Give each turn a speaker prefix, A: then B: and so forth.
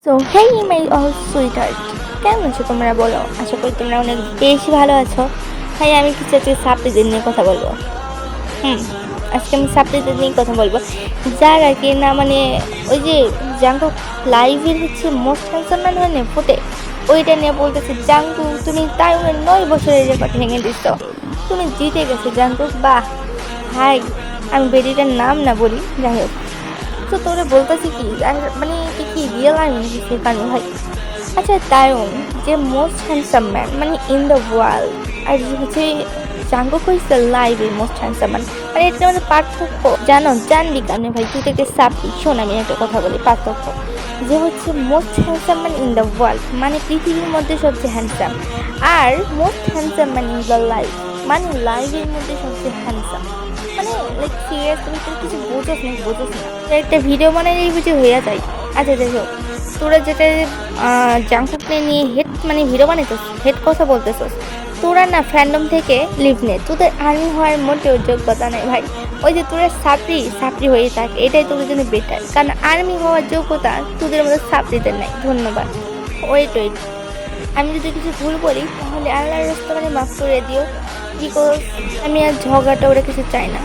A: তো হেই my all sweetheart, কেমন আছো তোমরা বলো? আশা করি তোমরা অনেক বেশি ভালো আছো। হ্যাঁ, আমি কিছু আজকে সাপ্লিদের নিয়ে কথা বলবো। আজকে আমি সাপ্লিদের নিয়ে কথা বলবো, যার আর কি না মানে ওই যে জাঙ্কুক লাইভের হচ্ছে মোস্ট হ্যান্ডসাম ম্যান হয় না ফুটে, ওইটা নিয়ে বলতেছে জাঙ্কুক তুমি তাইওয়ানের 9 বছরের রেকর্ড ভেঙে দিচ্ছ, তুমি জিতে গেছো জাঙ্কুক। বাহ হাই, আমি বেডিটার নাম না বলি, যাই হোক। তো তোরা বলতেছি কি মানে কি রিয়েল আমি নাকি সেখানে ভাই? আচ্ছা তায়ন যে মোস্ট হ্যান্ডসাম ম্যান মানে ইন দ্য ওয়ার্ল্ড, আর যে হচ্ছে জাঙ্কুক হয়েছে লাইভ এর মোস্ট হ্যান্ডসাম ম্যান, মানে এটা আমাদের পার্থক্য জানবি কেন ভাই? তুই থেকে সাপি শোন, আমি একটা কথা বলি, পার্থক্য যে হচ্ছে most handsome man in the world মানে পৃথিবীর মধ্যে সবচেয়ে হ্যান্ডসাম, আর most handsome man in the life মানে লাইভের মধ্যে সবচেয়ে হ্যান্ডসাম। মানে লাইক সিরিয়াসলি তুই কিছু বোঝোস না একটা ভিডিও বানাই বুঝে হয়ে যায়। আচ্ছা যাই হোক, তোরা যেটা জাঙ্কুককে নিয়ে হেড মানে ভিডিও বানাইতেছ, হেড কথা বলতেছস, তোরা না ফ্যান্ডম থেকে লিভ নে, তোদের আর্মি হওয়ার মোটেও যোগ্যতা নেই ভাই। ওই যে তোরা সাপড়ি হয়ে থাকে, এটাই তোদের জন্য বেটার, কারণ আর্মি হওয়ার যোগ্যতা তোদের মধ্যে সাপড়িদের নাই। ধন্যবাদ। ওয়েট, আমি যদি কিছু ভুল বলি তাহলে আল্লাহর রাস্তা মানে মাফ করে দিও, বিকজ আমি আর ঝগড়াটা ওরা কিছু চাই না।